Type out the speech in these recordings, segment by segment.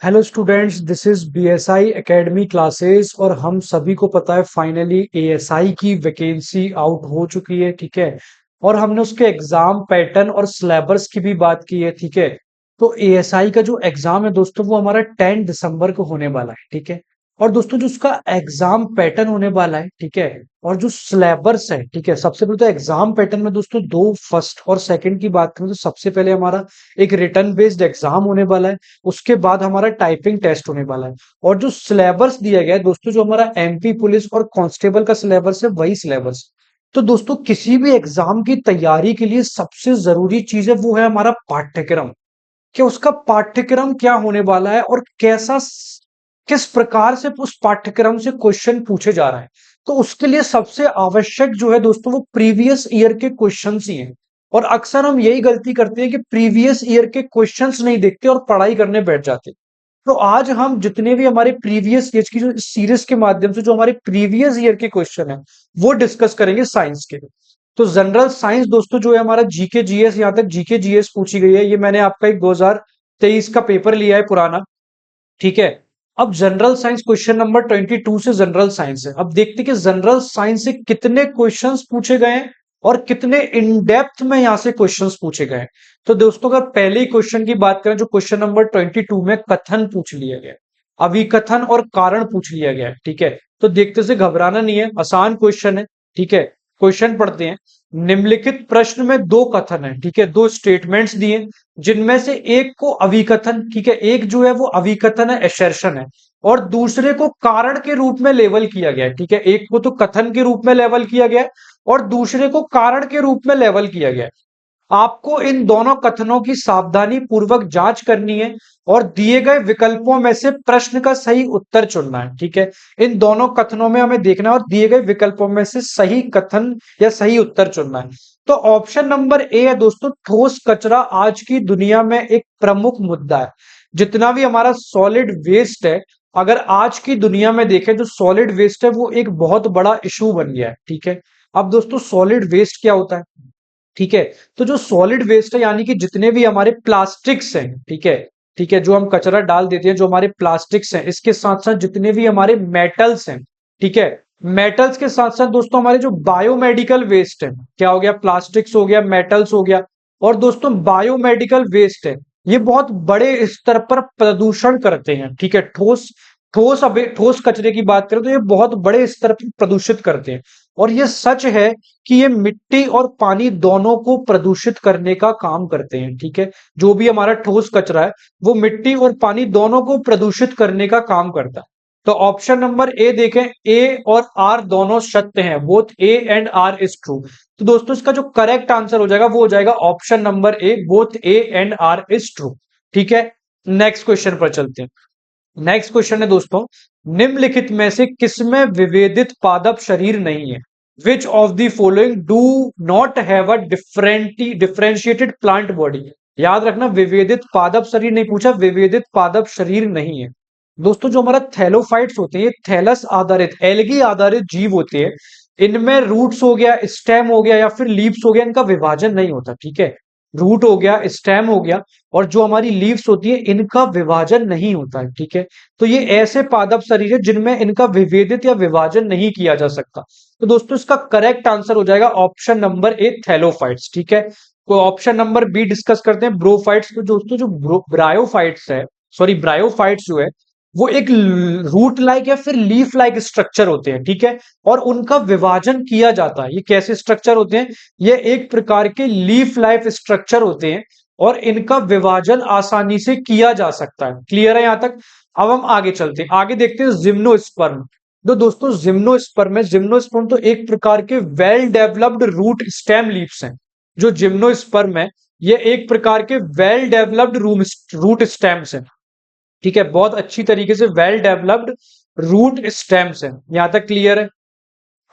Hello students, this is BSI academy classes और हम सभी को पता है फाइनली एएसआई की वैकेंसी आउट हो चुकी है। ठीक है। और हमने उसके एग्जाम पैटर्न और सिलेबस की भी बात की है। ठीक है। तो एएसआई का जो एग्जाम है दोस्तों वो हमारा 10 दिसंबर को होने वाला है। ठीक है। और दोस्तों जो उसका एग्जाम पैटर्न होने वाला है, ठीक है, और जो सिलेबस है, ठीक है, सबसे पहले तो एग्जाम पैटर्न में दोस्तों दो फर्स्ट और सेकंड की बात करें तो सबसे पहले हमारा एक रिटर्न बेस्ड एग्जाम होने वाला है। उसके बाद हमारा टाइपिंग टेस्ट होने वाला है। और जो सिलेबस दिया गया है दोस्तों, जो हमारा एमपी पुलिस और कांस्टेबल का सिलेबस है वही सिलेबस। तो दोस्तों किसी भी एग्जाम की तैयारी के लिए सबसे जरूरी चीज है वो है हमारा पाठ्यक्रम। कि उसका पाठ्यक्रम क्या होने वाला है और किस प्रकार से उस पाठ्यक्रम से क्वेश्चन पूछे जा रहे हैं। तो उसके लिए सबसे आवश्यक जो है दोस्तों वो प्रीवियस ईयर के क्वेश्चंस ही हैं। और अक्सर हम यही गलती करते हैं कि प्रीवियस ईयर के क्वेश्चंस नहीं देखते और पढ़ाई करने बैठ जाते। तो आज हम जितने भी हमारे प्रीवियस ईयर की जो सीरीज के माध्यम से जो हमारे प्रीवियस ईयर के क्वेश्चन है वो डिस्कस करेंगे साइंस के। तो जनरल साइंस दोस्तों जो है हमारा जीके जीएस, यहां तक जीके जीएस पूछी गई है। ये मैंने आपका एक 2023 का पेपर लिया है पुराना। ठीक है। अब जनरल साइंस क्वेश्चन नंबर 22 से जनरल साइंस है। अब देखते हैं कि जनरल साइंस से कितने क्वेश्चंस पूछे गए हैं और कितने इन डेप्थ में यहां से क्वेश्चंस पूछे गए हैं। तो दोस्तों अगर पहले ही क्वेश्चन की बात करें जो क्वेश्चन नंबर 22 में कथन पूछ लिया गया, अभिकथन और कारण पूछ लिया गया है। ठीक है। तो देखते से घबराना नहीं है, आसान क्वेश्चन है। ठीक है। क्वेश्चन पढ़ते हैं। निम्नलिखित प्रश्न में दो कथन है, ठीक है, दो स्टेटमेंट्स दिए जिनमें से एक को अभिकथन, ठीक है, एक जो है वो अभिकथन है, एसर्शन है, और दूसरे को कारण के रूप में लेवल किया गया है। ठीक है। एक को तो कथन के रूप में लेवल किया गया है और दूसरे को कारण के रूप में लेवल किया गया है। आपको इन दोनों कथनों की सावधानी पूर्वक जांच करनी है और दिए गए विकल्पों में से प्रश्न का सही उत्तर चुनना है। ठीक है। इन दोनों कथनों में हमें देखना है और दिए गए विकल्पों में से सही कथन या सही उत्तर चुनना है। तो ऑप्शन नंबर ए है दोस्तों, ठोस कचरा आज की दुनिया में एक प्रमुख मुद्दा है। जितना भी हमारा सॉलिड वेस्ट है, अगर आज की दुनिया में देखें जो सॉलिड वेस्ट है वो एक बहुत बड़ा इशू बन गया है। ठीक है। अब दोस्तों सॉलिड वेस्ट क्या होता है? ठीक है। तो जो सॉलिड वेस्ट है यानी कि जितने भी हमारे प्लास्टिक्स हैं, ठीक है, ठीक है, जो हम कचरा डाल देते हैं, जो हमारे प्लास्टिक्स हैं, इसके साथ साथ जितने भी हमारे मेटल्स हैं, ठीक है, मेटल्स के साथ साथ दोस्तों हमारे जो बायोमेडिकल वेस्ट है, क्या हो गया, प्लास्टिक्स हो गया, मेटल्स हो गया, और दोस्तों बायोमेडिकल वेस्ट है, ये बहुत बड़े स्तर पर प्रदूषण करते हैं। ठीक है। ठोस कचरे की बात करें तो ये बहुत बड़े स्तर पर प्रदूषित करते हैं। और ये सच है कि ये मिट्टी और पानी दोनों को प्रदूषित करने का काम करते हैं। ठीक है। जो भी हमारा ठोस कचरा है वो मिट्टी और पानी दोनों को प्रदूषित करने का काम करता है। तो ऑप्शन नंबर ए देखें, ए और आर दोनों सत्य हैं, both A and R is true. तो दोस्तों इसका जो करेक्ट आंसर हो जाएगा वो हो जाएगा option number A, both A and R is true. ठीक है। नेक्स्ट क्वेश्चन पर चलते हैं। नेक्स्ट क्वेश्चन है दोस्तों, निम्नलिखित में से किसमें विभेदित पादप शरीर नहीं है? Which of the following do not have a differentiated plant body? याद रखना, विभेदित पादप शरीर नहीं पूछा, विभेदित पादप शरीर नहीं है। दोस्तों जो हमारा थैलोफाइट्स होते हैं, थैलस आधारित, एल्गी आधारित जीव होते हैं। इनमें रूट्स हो गया, स्टेम हो गया या फिर लीव्स हो गया, इनका विभाजन नहीं होता। ठीक है। रूट हो गया, स्टेम हो गया, और जो हमारी लीव्स होती है इनका विभाजन नहीं होता है। ठीक है। तो ये ऐसे पादप शरीर है जिनमें इनका विभेदित या विभाजन नहीं किया जा सकता। तो दोस्तों इसका करेक्ट आंसर हो जाएगा ऑप्शन नंबर ए, थैलोफाइट्स। ठीक है। तो ऑप्शन नंबर बी डिस्कस करते हैं, ब्रोफाइट्स। तो दोस्तों जो ब्रायोफाइट्स है, सॉरी ब्रायोफाइट्स जो है वो एक रूट लाइक या फिर लीफ लाइक स्ट्रक्चर होते हैं। ठीक है। और उनका विभाजन किया जाता है। ये कैसे स्ट्रक्चर होते हैं? ये एक प्रकार के लीफ लाइफ स्ट्रक्चर होते हैं और इनका विभाजन आसानी से किया जा सकता है। क्लियर है यहां तक? अब हम आगे चलते हैं, आगे देखते हैं जिम्नोस्पर्म। तो दोस्तों जिम्नोस्पर्म तो एक प्रकार के well developed root stem leaves हैं। जो जिम्नोस्पर्म है ये एक प्रकार के वेल डेवलप्ड रूट स्टेम्स हैं। ठीक है। बहुत अच्छी तरीके से वेल डेवलप्ड रूट स्टेम्स हैं। यहां तक क्लियर है?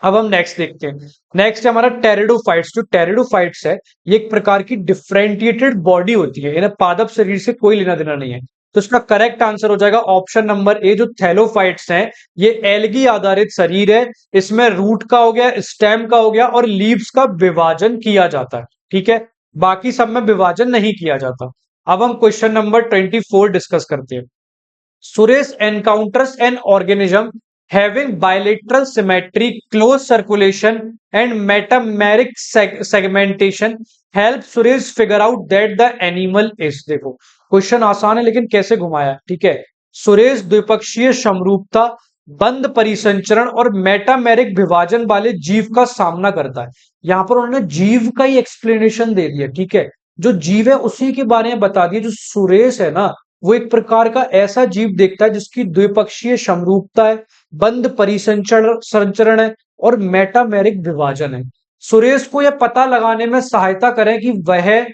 अब हम नेक्स्ट देखते हैं। नेक्स्ट है हमारा टेरिडोफाइट्स। जो टेरिडोफाइट्स है ये एक प्रकार की डिफरेंटिएटेड बॉडी होती है, इन्हें पादप शरीर से कोई लेना देना नहीं है। तो इसका करेक्ट आंसर हो जाएगा ऑप्शन नंबर ए, जो थैलोफाइट्स हैं ये एल्गी आधारित शरीर है। इसमें रूट का हो गया, स्टेम का हो गया और लीव्स का विभाजन किया जाता है। ठीक है। बाकी सब में विभाजन नहीं किया जाता। अब हम क्वेश्चन नंबर 24 डिस्कस करते हैं। Suresh encounters an organism having bilateral symmetry, close circulation, and metameric segmentation. Help Suresh figure out that the animal is. देखो क्वेश्चन आसान है लेकिन कैसे घुमाया, ठीक है। सुरेश द्विपक्षीय समरूपता, बंद परिसंचरण और मेटामेरिक विभाजन वाले जीव का सामना करता है। यहां पर उन्होंने जीव का ही एक्सप्लेनेशन दे दिया, ठीक है। जो जीव है उसी के बारे में बता दिया। जो सुरेश है ना, वो एक प्रकार का ऐसा जीव देखता है जिसकी द्विपक्षीय समरूपता है, बंद परिसंचरण संचरण है और मेटामेरिक विभाजन है। सुरेश को यह पता लगाने में सहायता करें कि वह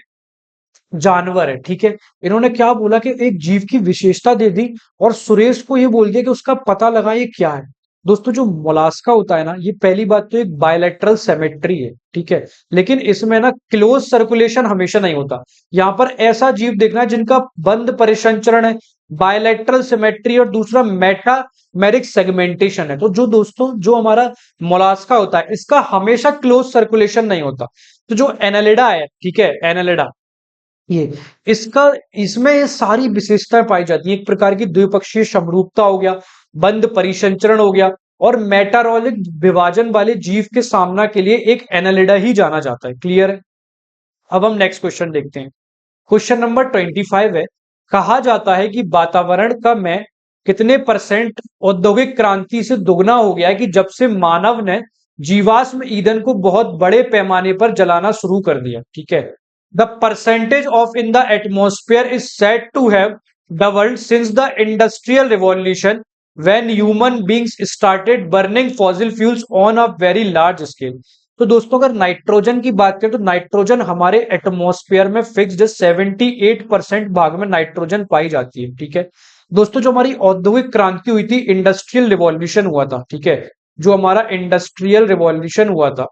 जानवर है, ठीक है। इन्होंने क्या बोला कि एक जीव की विशेषता दे दी और सुरेश को ये बोल दिया कि उसका पता लगा ये क्या है। दोस्तों जो मोलास्का होता है ना, ये पहली बात तो एक बायलैटरल सिमेट्री है, ठीक है। लेकिन इसमें ना क्लोज सर्कुलेशन हमेशा नहीं होता। यहाँ पर ऐसा जीव देखना है जिनका बंद परिसंचरण है, बायलैटरल सिमेट्री और दूसरा मेटामेरिक सेगमेंटेशन है। तो जो दोस्तों जो हमारा मोलास्का होता है इसका हमेशा क्लोज सर्कुलेशन नहीं होता। तो जो एनालिडा है, ठीक है, एनालिडा ये इसका इसमें ये सारी विशेषताएं पाई जाती हैं। एक प्रकार की द्विपक्षीय समरूपता हो गया, बंद परिसंचरण हो गया और मेटारोलिक विभाजन वाले जीव के सामना के लिए एक एनालिडा ही जाना जाता है। क्लियर है। अब हम नेक्स्ट क्वेश्चन देखते हैं। क्वेश्चन नंबर 25 है। कहा जाता है कि वातावरण का में कितने परसेंट औद्योगिक क्रांति से दुगना हो गया है कि जब से मानव ने जीवाश्म ईंधन को बहुत बड़े पैमाने पर जलाना शुरू कर दिया, ठीक है। The percentage of in the atmosphere is said to have doubled since the industrial revolution when human beings started burning fossil fuels on a very large scale. तो दोस्तों अगर नाइट्रोजन की बात करें तो नाइट्रोजन हमारे एटमॉस्फेयर में फिक्स्ड 78% भाग में नाइट्रोजन पाई जाती है, ठीक है। दोस्तों जो हमारी औद्योगिक क्रांति हुई थी, इंडस्ट्रियल रिवॉल्यूशन हुआ था, ठीक है। जो हमारा इंडस्ट्रियल रिवॉल्यूशन हुआ था,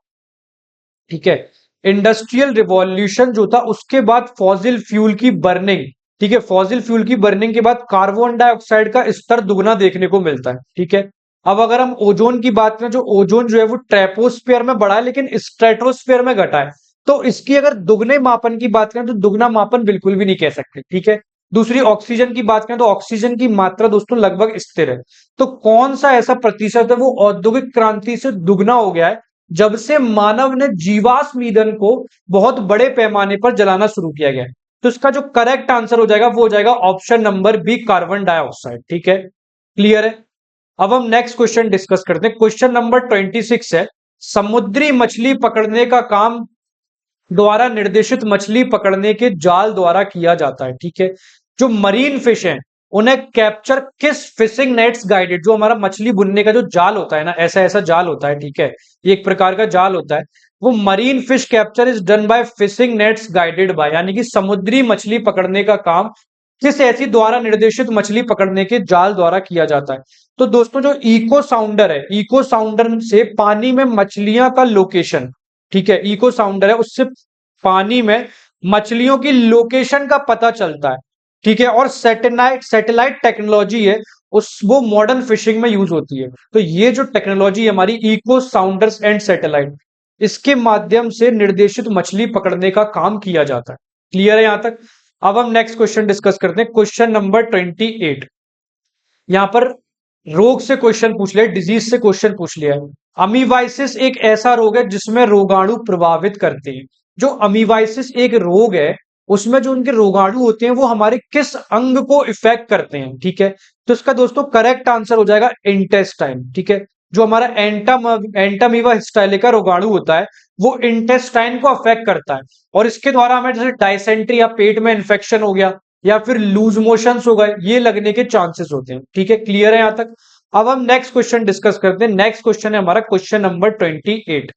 ठीक है, इंडस्ट्रियल रिवॉल्यूशन जो था उसके बाद फॉसिल फ्यूल की बर्निंग, ठीक है, फॉसिल फ्यूल की बर्निंग के बाद कार्बन डाइऑक्साइड का स्तर दुगना देखने को मिलता है, ठीक है। अब अगर हम ओजोन की बात करें, जो ओजोन जो है वो ट्रेपोस्फेयर में बढ़ा है लेकिन स्ट्रेटोस्फेयर में घटा है। तो इसकी अगर दुगने मापन की बात करें तो दुगना मापन बिल्कुल भी नहीं कह सकते, ठीक है। दूसरी ऑक्सीजन की बात करें तो ऑक्सीजन की मात्रा दोस्तों लगभग स्थिर है। तो कौन सा ऐसा प्रतिशत है वो औद्योगिक क्रांति से दुगना हो गया है जब से मानव ने जीवाश्म ईंधन को बहुत बड़े पैमाने पर जलाना शुरू किया गया है। तो इसका जो करेक्ट आंसर हो जाएगा वो हो जाएगा option number B, carbon dioxide, ठीक है। क्लियर है। अब हम नेक्स्ट क्वेश्चन डिस्कस करते हैं। क्वेश्चन नंबर 26 है। समुद्री मछली पकड़ने का काम द्वारा निर्देशित मछली पकड़ने के जाल द्वारा किया जाता है, ठीक है। जो मरीन फिश है उन्हें कैप्चर किस फिशिंग नेट्स गाइडेड, जो हमारा मछली बुनने का जो जाल होता है ना, ऐसा ऐसा जाल होता है, ठीक है, ये एक प्रकार का जाल होता है। वो marine fish capture is done by fishing nets guided by, यानी कि समुद्री मछली पकड़ने का काम किस ऐसी द्वारा निर्देशित मछली पकड़ने के जाल द्वारा किया जाता है। तो दोस्तों जो इको साउंडर है, इको साउंडर से पानी में मछलियां का लोकेशन, ठीक है, इको साउंडर है उससे पानी में मछलियों की लोकेशन का पता चलता है, ठीक है। और सैटेलाइट सैटेलाइट टेक्नोलॉजी है उस वो मॉडर्न फिशिंग में यूज होती है। तो ये जो टेक्नोलॉजी है हमारी इको साउंडर्स एंड सैटेलाइट, इसके माध्यम से निर्देशित मछली पकड़ने का काम किया जाता है। क्लियर है यहां तक। अब हम नेक्स्ट क्वेश्चन डिस्कस करते हैं। Question number 28। यहां पर रोग से क्वेश्चन पूछ लिया, डिजीज से क्वेश्चन पूछ लिया है। अमीवाइसिस एक ऐसा रोग है जिसमें रोगाणु प्रभावित करते हैं। जो अमीवाइसिस एक रोग है उसमें जो उनके रोगाणु होते हैं वो हमारे किस अंग को इफेक्ट करते हैं, ठीक है। तो इसका दोस्तों करेक्ट आंसर हो जाएगा इंटेस्टाइन, ठीक है। जो हमारा एंटामीवा हिस्टाइलिका रोगाणु होता है वो इंटेस्टाइन को अफेक्ट करता है और इसके द्वारा हमें जैसे डायसेंट्री या पेट में इंफेक्शन हो गया या फिर लूज मोशंस हो गए, ये लगने के चांसेस होते हैं, ठीक है। क्लियर है यहां तक। अब हम नेक्स्ट क्वेश्चन डिस्कस करते हैं। नेक्स्ट क्वेश्चन है हमारा question number 28।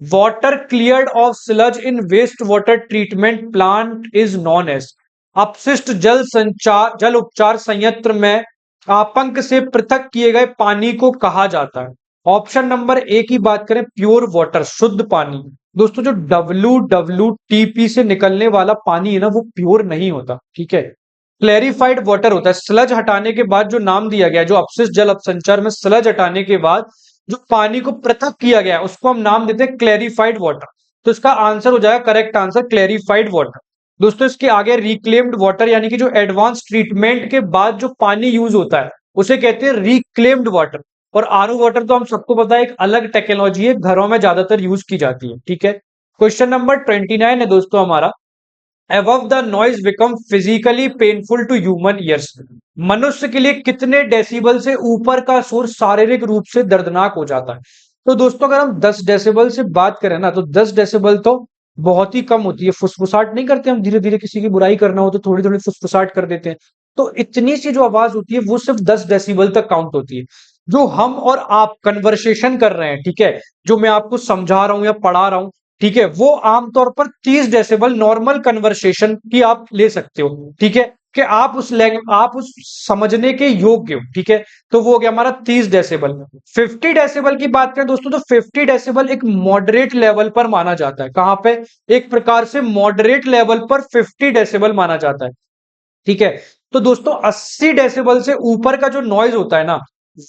Water cleared of sludge in waste water treatment plant is known as, अपशिष्ट जल उपचार संयंत्र में आपंक से पृथक किए गए पानी को कहा जाता है। ऑप्शन नंबर ए की बात करें, प्योर वाटर, शुद्ध पानी। दोस्तों जो WWTP से निकलने वाला पानी है ना वो प्योर नहीं होता, ठीक है। क्लैरिफाइड वाटर होता है। स्लज हटाने के बाद जो नाम दिया गया, जो अपशिष्ट जल अपसंचार में स्लज हटाने के बाद जो पानी को पृथक किया गया उसको हम नाम देते हैं क्लैरिफाइड वाटर। तो इसका आंसर हो जाएगा, करेक्ट आंसर, क्लैरिफाइड वाटर। दोस्तों इसके आगे रिक्लेम्ड वाटर, यानी कि जो एडवांस ट्रीटमेंट के बाद जो पानी यूज होता है उसे कहते हैं रिक्लेम्ड वाटर। और आरओ वाटर तो हम सबको पता है एक अलग टेक्नोलॉजी है, घरों में ज्यादातर यूज की जाती है। ठीक है, क्वेश्चन नंबर 29 है दोस्तों हमारा, above the noise become physically painful to human ears। मनुष्य के लिए कितने डेसिबल से ऊपर का शोर शारीरिक रूप से दर्दनाक हो जाता है? तो दोस्तों अगर हम 10 डेसिबल से बात करें ना, तो 10 डेसिबल तो बहुत ही कम होती है। फुसफुसाहट नहीं करते हम, धीरे धीरे किसी की बुराई करना हो तो थोड़ी थोड़ी फुसफुसाहट कर देते हैं। तो इतनी सी जो आवाज होती है वो सिर्फ 10 डेसिबल तक काउंट होती है। जो हम और आप कन्वर्सेशन कर रहे हैं, ठीक है, जो मैं आपको समझा रहा हूं या पढ़ा रहा हूं, ठीक है, वो आमतौर पर 30 डेसिबल नॉर्मल कन्वर्सेशन की आप ले सकते हो। ठीक है, कि आप उस समझने के योग्य हो। ठीक है, तो वो हो गया हमारा 30 डेसिबल। 50 डेसिबल की बात करें दोस्तों, तो 50 डेसिबल एक मॉडरेट लेवल पर माना जाता है। कहां पे? एक प्रकार से मॉडरेट लेवल पर 50 डेसिबल माना जाता है। ठीक है, तो दोस्तों 80 डेसिबल से ऊपर का जो नॉइज होता है ना,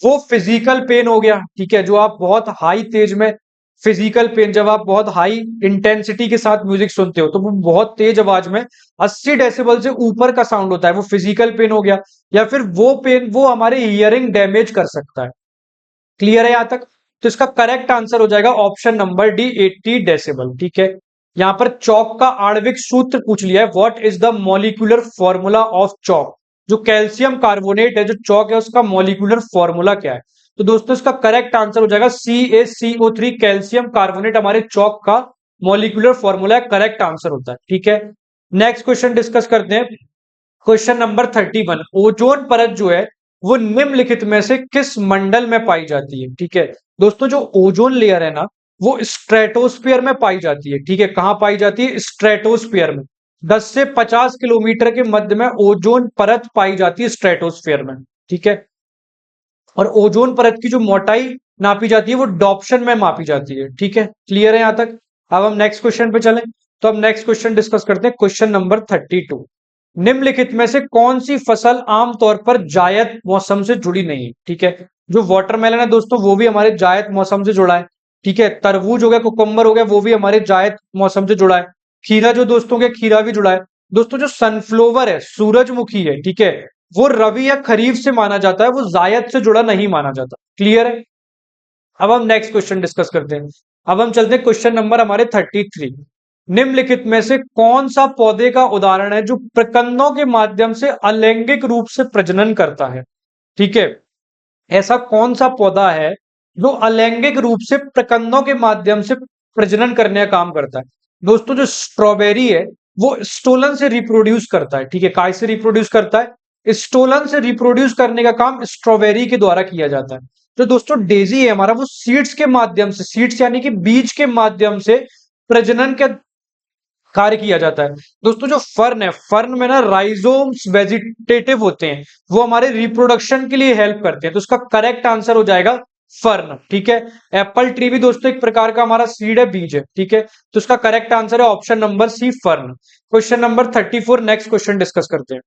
वो फिजिकल पेन हो गया। ठीक है, जो आप बहुत हाई तेज में, फिजिकल पेन जब आप बहुत हाई इंटेंसिटी के साथ म्यूजिक सुनते हो तो वो बहुत तेज आवाज में 80 डेसिबल से ऊपर का साउंड होता है, वो फिजिकल पेन हो गया। या फिर वो पेन वो हमारे हियरिंग डैमेज कर सकता है। क्लियर है यहां तक? तो इसका करेक्ट आंसर हो जाएगा ऑप्शन नंबर डी, 80 डेसिबल। ठीक है, यहां पर चौक का आणविक सूत्र पूछ लिया है, what is the molecular formula of chalk. जो कैल्शियम कार्बोनेट है, जो चौक है, उसका मॉलिक्यूलर फॉर्मूला क्या है? तो दोस्तों इसका करेक्ट आंसर हो जाएगा CaCO3। कैल्शियम कार्बोनेट हमारे चौक का मॉलिक्यूलर फॉर्मूला है, करेक्ट आंसर होता है। ठीक है, नेक्स्ट क्वेश्चन डिस्कस करते हैं। क्वेश्चन नंबर 31, ओजोन परत जो है वो निम्नलिखित में से किस मंडल में पाई जाती है? ठीक है दोस्तों, जो ओजोन लेयर है ना, वो स्ट्रेटोस्फीयर में पाई जाती है। ठीक है, कहां पाई जाती है? स्ट्रेटोस्फीयर में। 10 से 50 किलोमीटर के मध्य में ओजोन परत पाई जाती है स्ट्रेटोस्फीयर में। ठीक है, और ओजोन परत की जो मोटाई नापी जाती है वो डॉप्शन में मापी जाती है। ठीक है, क्लियर है यहां तक? अब हम नेक्स्ट क्वेश्चन पे चलें। तो अब नेक्स्ट क्वेश्चन डिस्कस करते हैं, क्वेश्चन नंबर 32। निम्नलिखित में से कौन सी फसल आमतौर पर जायद मौसम से जुड़ी नहीं है? ठीक है, जो वाटरमेलन है दोस्तों वो भी हमारे जायद मौसम से जुड़ा है। ठीक है, तरबूज हो गया, कुकुम्बर हो गया, वो भी हमारे जायद मौसम से जुड़ा है। खीरा जो दोस्तों के, खीरा भी जुड़ा है। दोस्तों जो सनफ्लोवर है, सूरजमुखी है, ठीक है, वो रबी या खरीफ से माना जाता है, वो जायद से जुड़ा नहीं माना जाता। क्लियर है? अब हम नेक्स्ट क्वेश्चन डिस्कस करते हैं। अब हम चलते हैं क्वेश्चन नंबर हमारे 33। निम्नलिखित में से कौन सा पौधे का उदाहरण है जो प्रकंदों के माध्यम से अलैंगिक रूप से प्रजनन करता है? ठीक है, ऐसा कौन सा पौधा है जो अलैंगिक रूप से प्रकंदों के माध्यम से प्रजनन करने का काम करता है? दोस्तों जो स्ट्रॉबेरी है वो स्टोलन से रिप्रोड्यूस करता है। ठीक है, काय से रिप्रोड्यूस करता है? स्टोलन से रिप्रोड्यूस करने का काम स्ट्रॉबेरी के द्वारा किया जाता है। तो दोस्तों डेजी है हमारा, वो सीड्स के माध्यम से, सीड्स यानी कि बीज के माध्यम से प्रजनन के कार्य किया जाता है। दोस्तों जो फर्न है, फर्न में ना राइजोम्स वेजिटेटिव होते हैं, वो हमारे रिप्रोडक्शन के लिए हेल्प करते हैं। तो इसका करेक्ट आंसर हो जाएगा फर्न। ठीक है, एप्पल ट्री भी दोस्तों एक प्रकार का हमारा सीड है, बीज है। ठीक है, तो इसका करेक्ट आंसर है option number C, fern. Question number 34, next question discuss करते हैं।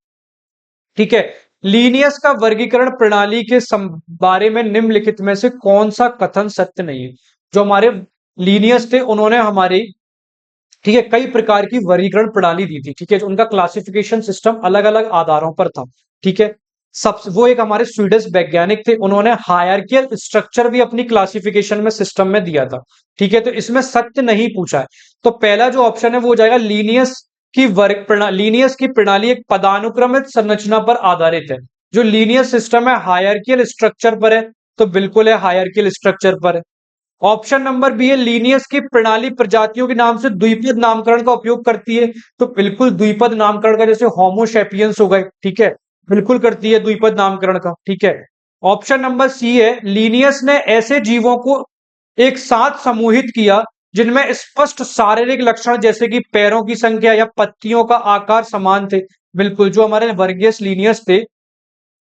ठीक है, लीनियस का वर्गीकरण प्रणाली के बारे में निम्नलिखित में से कौन सा कथन सत्य नहीं है? जो हमारे लीनियस थे उन्होंने हमारी, ठीक है, कई प्रकार की वर्गीकरण प्रणाली दी थी। ठीक है, उनका क्लासिफिकेशन सिस्टम अलग अलग आधारों पर था। ठीक है, सब वो एक हमारे स्वीडिश वैज्ञानिक थे, उन्होंने हायरकियल स्ट्रक्चर भी अपनी क्लासिफिकेशन में सिस्टम में दिया था। ठीक है, तो इसमें सत्य नहीं पूछा है। तो पहला जो ऑप्शन है वो हो जाएगा लीनियस की वर्ग प्रणाली। लीनियस की प्रणाली एक पदानुक्रमित संरचना पर आधारित है। जो लीनियस सिस्टम है हायरकियल स्ट्रक्चर पर है, तो बिल्कुल है हायरकियल स्ट्रक्चर पर है। ऑप्शन नंबर बी है, लीनियस की प्रणाली प्रजातियों के नाम से द्विपद नामकरण का उपयोग करती है, तो बिल्कुल द्विपद नामकरण का, जैसे होमोसेपियंस हो गए, ठीक है, बिल्कुल करती है द्विपद नामकरण का। ठीक है, ऑप्शन नंबर सी है, लीनियस ने ऐसे जीवों को एक साथ समूहित किया जिनमें स्पष्ट शारीरिक लक्षण जैसे कि पैरों की संख्या या पत्तियों का आकार समान थे। बिल्कुल, जो हमारे वर्गीयस लीनियस थे,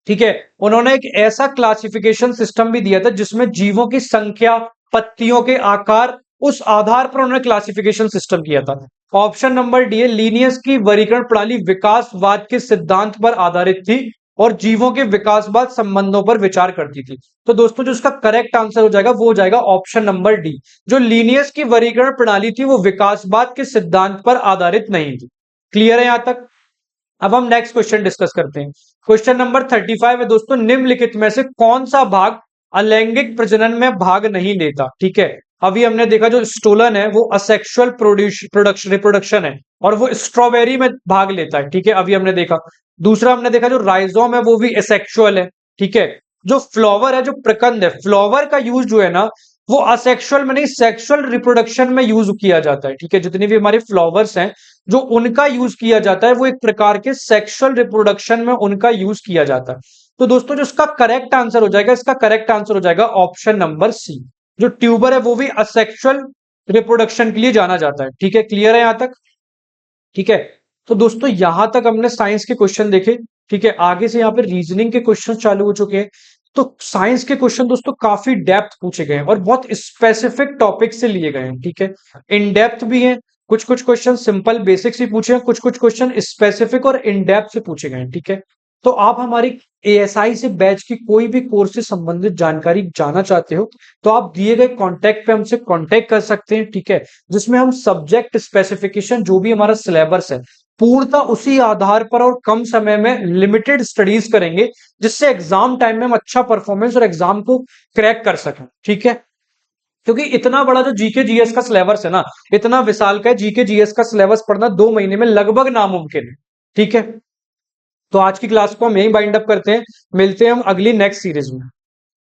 ठीक है, उन्होंने एक ऐसा क्लासिफिकेशन सिस्टम भी दिया था जिसमें जीवों की संख्या, पत्तियों के आकार, उस आधार पर उन्होंने क्लासिफिकेशन सिस्टम किया था। ऑप्शन नंबर डी है, लीनियस की वर्गीकरण प्रणाली विकासवाद के सिद्धांत पर आधारित थी और जीवों के विकासवाद संबंधों पर विचार करती थी। तो दोस्तों जो इसका करेक्ट आंसर हो जाएगा वो हो जाएगा ऑप्शन नंबर डी। जो लीनियस की वर्गीकरण प्रणाली थी वो विकासवाद के सिद्धांत पर आधारित नहीं थी। क्लियर है यहां तक? अब हम नेक्स्ट क्वेश्चन डिस्कस करते हैं। क्वेश्चन नंबर 35 है दोस्तों, निम्नलिखित में से कौन सा भाग अलैंगिक प्रजनन में भाग नहीं लेता? ठीक है, अभी हमने देखा जो स्टोलन है वो असेक्सुअल प्रोडक्शन रिप्रोडक्शन है और वो स्ट्रॉबेरी में भाग लेता है। ठीक है, अभी हमने देखा। दूसरा हमने देखा जो राइजोम है वो भी एसेक्सुअल है। ठीक है, जो फ्लावर है, जो प्रकंद है, फ्लावर का यूज जो है ना वो असेक्सुअल में नहीं सेक्सुअल रिप्रोडक्शन में यूज किया जाता है। ठीक है, जितने भी हमारे फ्लावर्स हैं जो उनका यूज किया जाता है वो एक प्रकार के सेक्सुअल रिप्रोडक्शन में उनका यूज किया जाता है। तो दोस्तों जो इसका करेक्ट आंसर हो जाएगा, इसका करेक्ट आंसर हो जाएगा ऑप्शन नंबर सी। जो ट्यूबर है वो भी असेक्सुअल रिप्रोडक्शन के लिए जाना जाता है। ठीक है, क्लियर है यहां तक? ठीक है, तो दोस्तों यहां तक हमने साइंस के क्वेश्चन देखे। ठीक है, आगे से यहाँ पे रीजनिंग के क्वेश्चन चालू हो चुके हैं। तो साइंस के क्वेश्चन दोस्तों काफी डेप्थ पूछे गए हैं और बहुत स्पेसिफिक टॉपिक से लिए गए हैं। ठीक है, इन डेप्थ भी हैं, कुछ कुछ क्वेश्चन सिंपल बेसिक से पूछे हैं, कुछ कुछ क्वेश्चन स्पेसिफिक और इन डेप्थ से पूछे गए हैं। ठीक है, तो आप हमारी एएसआई से बैच की कोई भी कोर्स से संबंधित जानकारी जानना चाहते हो तो आप दिए गए कॉन्टैक्ट पे हमसे कॉन्टैक्ट कर सकते हैं। ठीक है, जिसमें हम सब्जेक्ट स्पेसिफिकेशन जो भी हमारा सिलेबस है पूर्णतः उसी आधार पर और कम समय में लिमिटेड स्टडीज करेंगे, जिससे एग्जाम टाइम में हम अच्छा परफॉर्मेंस और एग्जाम को क्रैक कर सकें। ठीक है, क्योंकि इतना बड़ा जो जीके जीएस का सिलेबस है ना, इतना विशाल का जीके जीएस का सिलेबस पढ़ना 2 महीने में लगभग नामुमकिन है। ठीक है, तो आज की क्लास को हम यही बाइंड अप करते हैं, मिलते हैं हम अगली नेक्स्ट सीरीज में।